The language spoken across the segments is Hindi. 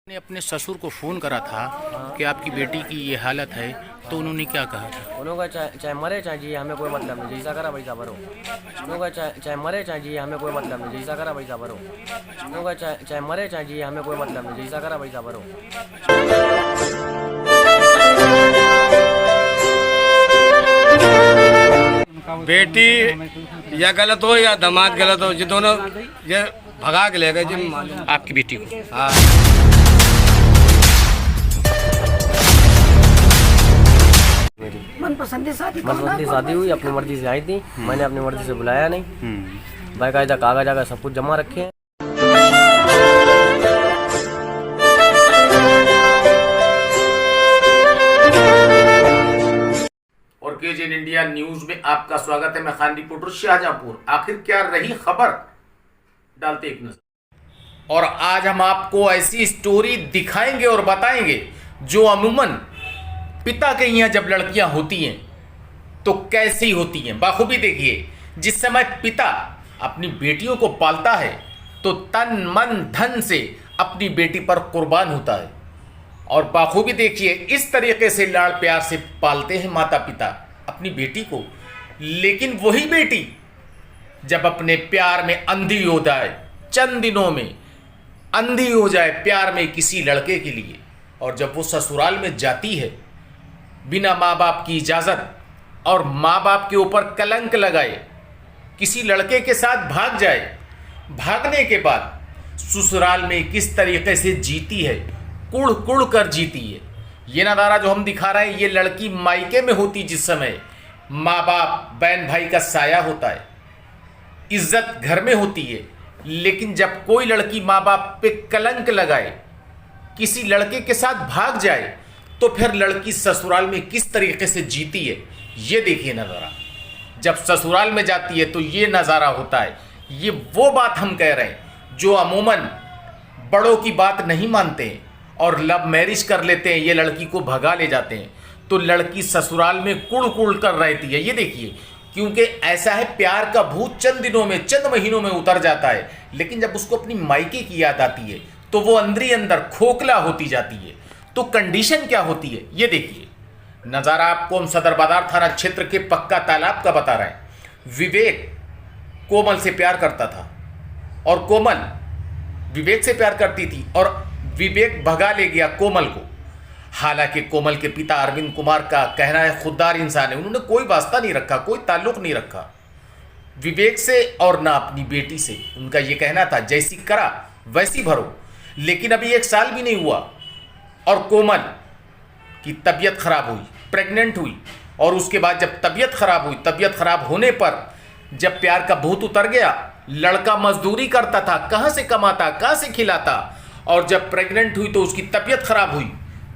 ने अपने ससुर को फ़ोन करा था कि आपकी बेटी की ये हालत है, तो उन्होंने क्या कहा था? उन्होंने कहा चाहे मरे चाहे जिए हमें कोई मतलब नहीं, जैसा करा वैसा भरो। उन्होंने कहा चाहे मरे चाहे जिए हमें कोई मतलब नहीं, जैसा करा वैसा भरो। उन्होंने कहा चाहे मरे चाहे जिए हमें कोई मतलब नहीं, जैसा करा वैसा भरो। बेटी या गलत हो या दामाद गलत हो, ये दोनों ये भगा के ले गए जी। आपकी बेटी को? हाँ। मनपसंदी शादी हुई, अपनी मर्जी से आई थी, मैंने अपनी मर्जी से बुलाया नहीं। बाकायदा कागज आगा सब कुछ जमा रखे हैं। और केजीएन इंडिया न्यूज में आपका स्वागत है। मैं खान रिपोर्टर शाहजहांपुर। आखिर क्या रही खबर, डालते एक नजर। और आज हम आपको ऐसी स्टोरी दिखाएंगे और बताएंगे जो अमूमन पिता के यहाँ जब लड़कियां होती हैं तो कैसी होती हैं। बाखूबी देखिए, जिस समय पिता अपनी बेटियों को पालता है तो तन मन धन से अपनी बेटी पर कुर्बान होता है। और बाखूबी देखिए, इस तरीके से लाड़ प्यार से पालते हैं माता पिता अपनी बेटी को। लेकिन वही बेटी जब अपने प्यार में अंधी हो जाए, चंद दिनों में अंधी हो जाए प्यार में किसी लड़के के लिए, और जब वो ससुराल में जाती है बिना माँ बाप की इजाज़त और माँ बाप के ऊपर कलंक लगाए किसी लड़के के साथ भाग जाए, भागने के बाद ससुराल में किस तरीके से जीती है, कुड़ कुड़ कर जीती है। ये नज़ारा जो हम दिखा रहे हैं, ये लड़की मायके में होती जिस समय माँ बाप बहन भाई का साया होता है, इज्जत घर में होती है। लेकिन जब कोई लड़की माँ बाप पे कलंक लगाए, किसी लड़के के साथ भाग जाए, तो फिर लड़की ससुराल में किस तरीके से जीती है, ये देखिए नज़ारा। जब ससुराल में जाती है तो ये नज़ारा होता है। ये वो बात हम कह रहे हैं जो अमूमन बड़ों की बात नहीं मानते हैं और लव मैरिज कर लेते हैं, ये लड़की को भगा ले जाते हैं, तो लड़की ससुराल में कुड़ कुड़ कर रहती है। ये देखिए, क्योंकि ऐसा है, प्यार का भूत चंद दिनों में, चंद महीनों में उतर जाता है। लेकिन जब उसको अपनी मायके की याद आती है तो वो अंदरी अंदर खोखला होती जाती है। तो कंडीशन क्या होती है, ये देखिए नज़ारा। आपको हम सदर बाजार थाना क्षेत्र के पक्का तालाब का बता रहे हैं। विवेक कोमल से प्यार करता था और कोमल विवेक से प्यार करती थी, और विवेक भगा ले गया कोमल को। हालांकि कोमल के पिता अरविंद कुमार का कहना है खुददार इंसान है, उन्होंने कोई वास्ता नहीं रखा, कोई ताल्लुक नहीं रखा विवेक से और ना अपनी बेटी से। उनका ये कहना था जैसी करा वैसी भरो। लेकिन अभी 1 साल भी नहीं हुआ और कोमल की तबीयत खराब हुई, प्रेग्नेंट हुई। और उसके बाद जब तबीयत खराब हुई, तबीयत खराब होने पर जब प्यार का भूत उतर गया, लड़का मजदूरी करता था, कहाँ से कमाता, कहाँ से खिलाता। और जब प्रेग्नेंट हुई तो उसकी तबीयत खराब हुई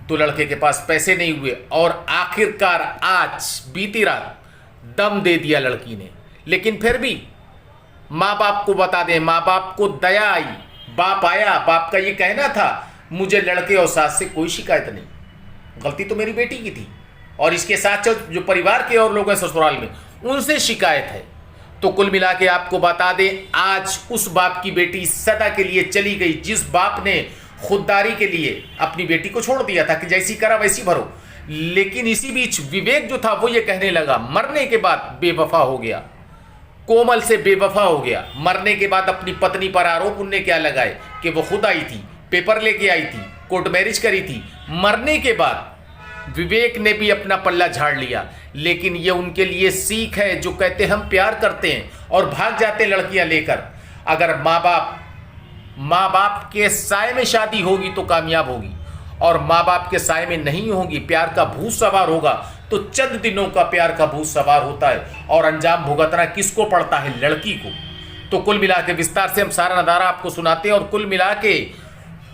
तो लड़के के पास पैसे नहीं हुए, और आखिरकार आज बीती रात दम दे दिया लड़की ने। लेकिन फिर भी माँ बाप को बता दें, माँ बाप को दया आई, बाप आया। बाप का ये कहना था मुझे लड़के और सास से कोई शिकायत नहीं, गलती तो मेरी बेटी की थी, और इसके साथ जो परिवार के और लोग हैं ससुराल में उनसे शिकायत है। तो कुल मिला के आपको बता दें, आज उस बाप की बेटी सदा के लिए चली गई जिस बाप ने खुददारी के लिए अपनी बेटी को छोड़ दिया था कि जैसी करा वैसी भरो। लेकिन इसी बीच विवेक जो था वो ये कहने लगा, मरने के बाद बेवफा हो गया, कोमल से बेवफा हो गया। मरने के बाद अपनी पत्नी पर आरोप उनने क्या लगाए कि वो खुद आई थी, पेपर लेके आई थी, कोर्ट मैरिज करी थी। मरने के बाद विवेक ने भी अपना पल्ला झाड़ लिया। लेकिन ये उनके लिए सीख है जो कहते हैं हम प्यार करते हैं और भाग जाते हैं लड़कियां लेकर। अगर माँ बाप के साए में शादी होगी तो कामयाब होगी, और माँ बाप के साए में नहीं होगी, प्यार का भूत सवार होगा, तो चंद दिनों का प्यार का भूत सवार होता है और अंजाम भुगतना किसको पड़ता है, लड़की को। तो कुल मिला के विस्तार से हम सारा नज़ारा आपको सुनाते हैं। और कुल मिला के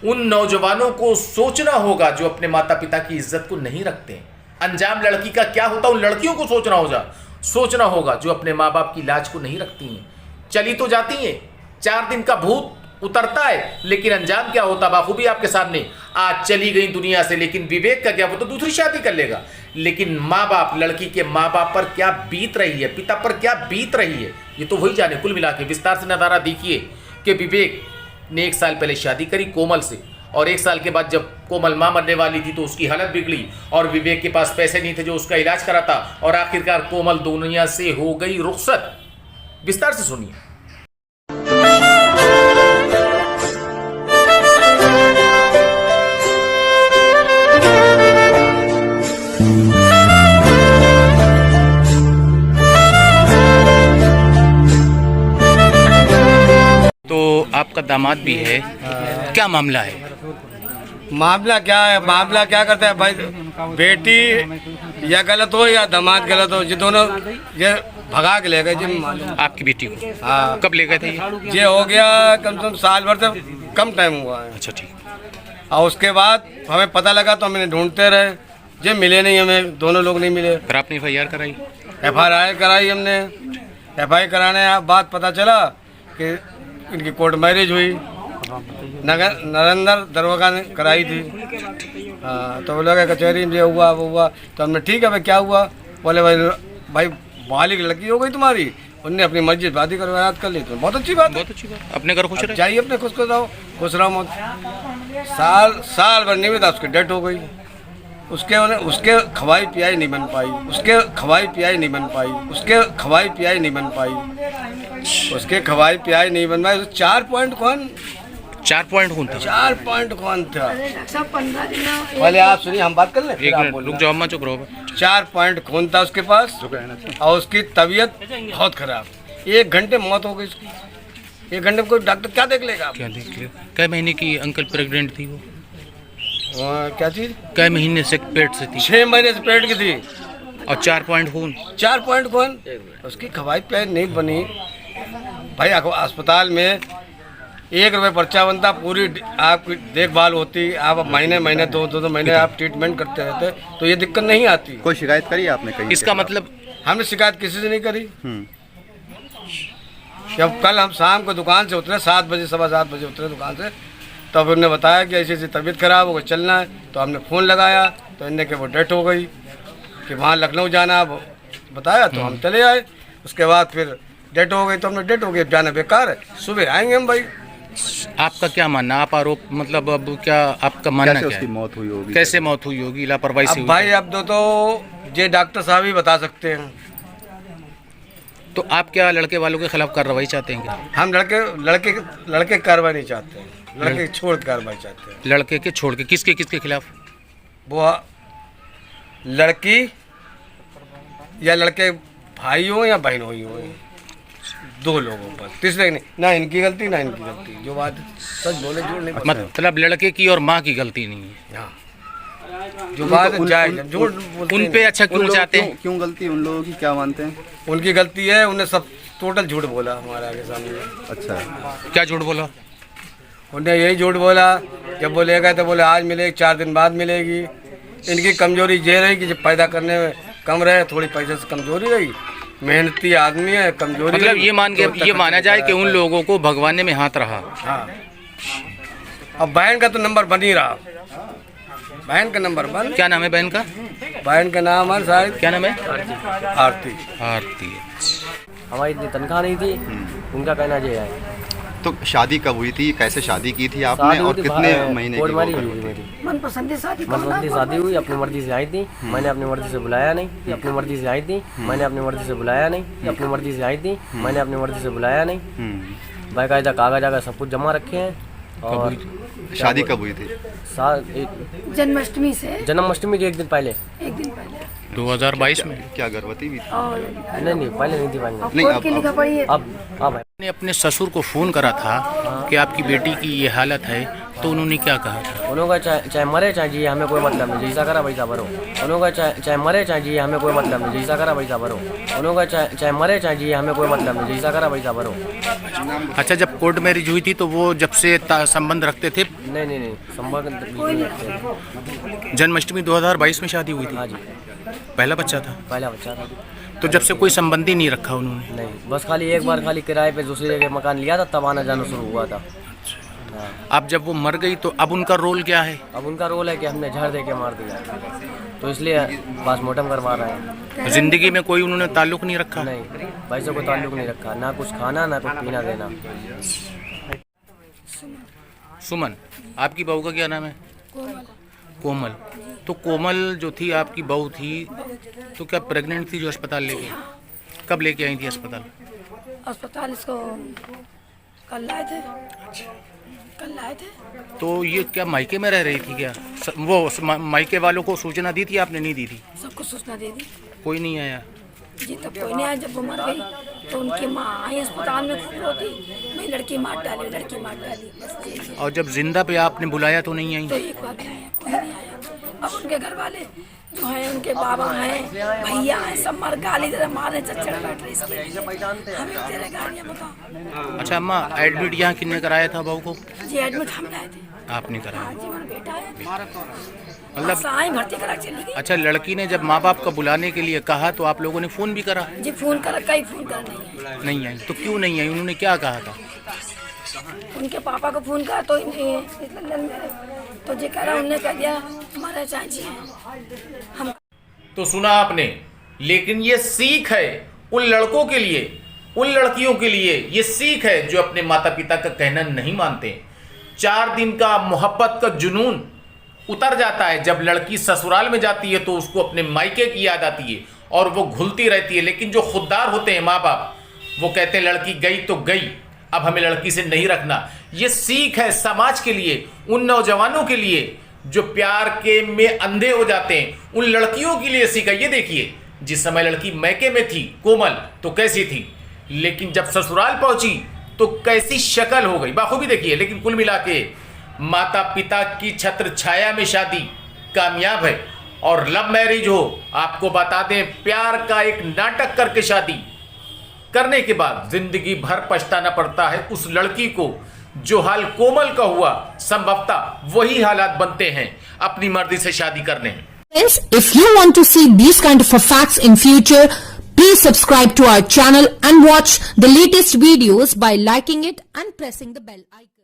उन नौजवानों को सोचना होगा जो अपने माता पिता की इज्जत को नहीं रखते हैं, अंजाम लड़की का क्या होता है उन लड़कियों को सोचना होगा जो अपने माँ बाप की लाज को नहीं रखती हैं। चली तो जाती हैं, 4 दिन का भूत उतरता है, लेकिन अंजाम क्या होता बाखूबी आपके सामने। आज चली गई दुनिया से, लेकिन विवेक का क्या, वो तो दूसरी शादी कर लेगा। लेकिन माँ बाप, लड़की के माँ बाप पर क्या बीत रही है, पिता पर क्या बीत रही है, ये तो वही जाने। कुल मिला के विस्तार से नज़ारा देखिए कि विवेक ने 1 साल पहले शादी करी कोमल से, और 1 साल के बाद जब कोमल मां मरने वाली थी तो उसकी हालत बिगड़ी और विवेक के पास पैसे नहीं थे जो उसका इलाज कराता, और आखिरकार कोमल दुनिया से हो गई रुखसत। विस्तार से सुनिए। तो आपका दामाद भी है, क्या मामला है? मामला क्या है, मामला क्या करता है भाई, बेटी या गलत हो या दामाद गलत हो, ये दोनों ये भगा के ले गए जी मालूम। आपकी बेटी को हाँ, कब ले गए थे ये हो गया कम से कम साल भर से कम टाइम हुआ है। अच्छा ठीक। और उसके बाद हमें पता लगा तो हमने ढूंढते रहे, ये मिले नहीं, हमें दोनों लोग नहीं मिले। फिर आपने FIR कराई? FIR कराई हमने। FIR कराने के बाद पता चला कि इनकी कोर्ट मैरिज हुई, नरेंद्र दरोगा ने कराई थी। हाँ, तो बोले कचहरी में ये हुआ वो हुआ, तो हमने ठीक है भाई क्या हुआ, बोले भाई बालिग लड़की हो गई तुम्हारी, उनने अपनी मर्जी से शादी करवा कर ली, तो बहुत अच्छी बात है, बहुत अच्छी बात। अपने घर खुश रहे? चाहिए अपने खुश रहो मत। साल भर नहीं था उसकी डेथ हो गई। उसके खवाई पियाई नहीं बन पाई, उसके खवाई पियाई नहीं बन पाई, उसके खवाई पियाई नहीं बन पाई, उसके खवाई पियाई नहीं बन पाई। 4 पॉइंट कौन, 4 पॉइंट कौन था? 4 पॉइंट कौन था? पहले आप सुनिए, हम बात कर लें। एक मिनट रुक जाओ, अम्मा चुप रहो। 4 पॉइंट खून था उसके पास, और उसकी तबीयत बहुत खराब। 1 घंटे मौत हो गई उसकी। 1 घंटे में कोई डॉक्टर क्या देख लेगा? क्या देख लिया? कै महीने की अंकल प्रेग्नेंट थी वो? क्या चीज? कै महीने से पेट से थी? 6 महीने से पेट की थी। और 4 पॉइंट खून? 4 पॉइंट खून, उसकी खवाई पियाई नहीं बनी भाई। अस्पताल में 1 रुपये पर्चा बनता, पूरी आपकी देखभाल होती, आप महीने 2 महीने आप ट्रीटमेंट करते रहते, तो ये दिक्कत नहीं आती। कोई शिकायत करी आपने कहीं? इसका मतलब हमने शिकायत किसी से नहीं करी। जब कल हम शाम को दुकान से उतरे, 7 बजे 7:15 बजे उतरे दुकान से, तब उन्होंने बताया कि ऐसी ऐसी तबीयत खराब हो गई, चलना है। तो हमने फ़ोन लगाया तो इनने कि वो डेथ हो गई, कि वहाँ लखनऊ जाना बताया, तो हम चले आए। उसके बाद फिर डेथ हो गई, तो हमने डेथ हो गई, जाना बेकार है, सुबह आएंगे हम भाई। आपका क्या मानना, आप आरोप मतलब अब क्या आपका मानना कैसे क्या उसकी है? मौत हुई होगी? कैसे मौत हुई होगी? लापरवाही से अब हुई? भाई अब तो ये डॉक्टर साहब ही बता सकते हैं। तो आप क्या लड़के वालों के खिलाफ कार्रवाई चाहते हैं क्या? हम लड़के कार्रवाई नहीं चाहते हैं, लड़के छोड़ कार्रवाई चाहते हैं। लड़के के छोड़ के किसके खिलाफ? वो लड़की या लड़के भाई हो या बहन हुई हो, 2 लोगों पर, तीसरे नहीं। ना इनकी गलती ना इनकी गलती, जो बात सच बोले झूठ नहीं। मतलब लड़के की और माँ की गलती नहीं है। हाँ, जो बात जायज है, झूठ बोलते उन पे अच्छा क्यों चाहते हैं? क्यों गलती उन लोगों की, क्या मानते हैं? उनकी गलती है, उन्हें सब टोटल झूठ बोला हमारे आगे सामने। अच्छा, क्या झूठ बोला? उन्हें यही झूठ बोला, जब बोलेगा तो बोले आज मिलेगी, 4 दिन बाद मिलेगी। इनकी कमजोरी ये रही कि जब पैदा करने में कम रहे, थोड़ी पैसे से कमजोरी रही, मेहनती आदमी है, कमजोरी। मतलब ये माना जाए कि उन लोगों को भगवाने में हाथ रहा। हाँ, अब बहन का तो नंबर बन ही रहा, बहन का नंबर बन। क्या नाम है बहन का? बहन का नाम है शायद, क्या नाम है? आरती। आरती। हमारी इतनी तनख्वाह नहीं थी, उनका कहना ये है। तो शादी कब हुई थी, कैसे शादी की थी आपने, शादी और हुई थी, कितने महीने कोर्ट की मैरिज वो हुई हुई थी थी? मेरी। मनपसंद शादी शादी हुई, अपनी मर्जी से आई थी, मैंने अपनी मर्जी से बुलाया नहीं। अपनी मर्जी से आई थी, मैंने अपनी मर्जी से बुलाया नहीं। अपनी मर्जी से आई थी, मैंने अपनी मर्जी से बुलाया नहीं। बाकायदा कागज आगज सब कुछ जमा रखे हैं। और शादी कब हुई थी? जन्माष्टमी से, जन्माष्टमी के 1 दिन पहले। 1 दिन पहले 2022 में? क्या गर्भवती भी थी? और नहीं पहले नहीं थी पहले। नहीं, कोर्ट की लिखा पड़ी है। अब है। ने अपने ससुर को फ़ोन करा था कि आपकी बेटी की ये हालत है, तो उन्होंने क्या कहा था? उन्होंने चाहे मरे चाहे जिए, हमें कोई मतलब नहीं, जैसा करा वैसा भरो। उन्होंने चाहे मरे चाहे जिए, हमें कोई मतलब नहीं, जैसा करा वैसा भरो। उन्होंने चाहे मरे चाहे जिए, हमें कोई मतलब नहीं, जैसा करा वैसा भरो। अच्छा, जब कोर्ट मैरिज हुई थी तो वो जब से संबंध रखते थे? नहीं संबंध नहीं रखते। जन्माष्टमी 2022 में शादी हुई थी? हाँ जी, पहला बच्चा था? पहला बच्चा था। तो जब से कोई संबंधी नहीं रखा उन्होंने? नहीं, बस खाली एक बार खाली किराए पे दूसरी जगह मकान लिया था, तब आना जाना शुरू हुआ था। हाँ। अब जब वो मर गई तो अब उनका रोल क्या है? अब उनका रोल है कि हमने जहर दे के मार दिया, तो इसलिए पोस्टमार्टम करवा रहे हैं। जिंदगी में कोई उन्होंने ताल्लुक नहीं रखा? नहीं, पैसे को ताल्लुक नहीं रखा, ना कुछ खाना ना कुछ पीना देना। सुमन, आपकी बहू का क्या नाम है? कोमल। कोमल। तो कोमल जो थी आपकी बहू थी, तो क्या प्रेग्नेंट थी जो अस्पताल लेके? कब लेके आई थी अस्पताल? अस्पताल इसको कल लाए थे। तो ये क्या मायके में रह रही थी क्या? मायके वालों को सूचना दी थी आपने? नहीं दी थी? सबको सूचना दे दी कोई नहीं आया? जी, तब कोई नहीं आया। जब वो मर गई तो उनकी माँ आई अस्पताल में, खूब रोती, मैं लड़की मार डाली, लड़की मार डाली, बस यही है। और जब जिंदा पे आपने बुलाया तो नहीं आई? तो एक बार नहीं आया, कोई नहीं आया। अब उनके घर वाले जो हैं, उनके बाबा हैं, भैया हैं, सब मर गाली दे रहे, मारे चच्चड़ बैठ रहे इसके लिए। हमें तेरे गालियाँ बताओ। अच्छा अम्मा, एडमिट यहाँ किसने कराया था बहू को? जी एडमिट हम लाए थे। आपने कराया? हाँ जी, मेरा बेटा है, मतलब साईं भर्ती करा चली गई। अच्छा, लड़की ने जब माँ बाप का बुलाने के लिए कहा तो आप लोगों ने फ़ोन भी करा? जी फोन कर, कई फोन कर नहीं नहीं आई? तो क्यों नहीं आई? उन्होंने क्या कहा था? उनके पापा को फोन करा तो तो जी कह रहा, उन्होंने कह दिया हमारे चाची हैं हम। तो सुना आपने, लेकिन ये सीख है उन लड़कों के लिए, उन लड़कियों के लिए ये सीख है जो अपने माता पिता का कहना नहीं मानते। 4 दिन का मोहब्बत का जुनून उतर जाता है। जब लड़की ससुराल में जाती है तो उसको अपने मायके की याद आती है और वो घुलती रहती है। लेकिन जो खुददार होते हैं माँ बाप, वो कहते हैं लड़की गई तो गई, अब हमें लड़की से नहीं रखना। ये सीख है समाज के लिए, उन नौजवानों के लिए जो प्यार के में अंधे हो जाते हैं, उन लड़कियों के लिए सीख है। ये देखिए, जिस समय लड़की मैके में थी कोमल तो कैसी थी, लेकिन जब ससुराल पहुंची तो कैसी शक्ल हो गई, बाखूबी देखिए। लेकिन कुल मिला के माता पिता की छत्र छाया में शादी कामयाब है। और लव मैरिज हो, आपको बता दें, प्यार का एक नाटक करके शादी करने के बाद जिंदगी भर पछताना पड़ता है उस लड़की को। जो हाल कोमल का हुआ, संभवतः वही हालात बनते हैं अपनी मर्जी से शादी करने में। Friends, if you want to see these kind of facts in future, please subscribe to our channel and watch the latest videos by liking it and pressing the bell icon.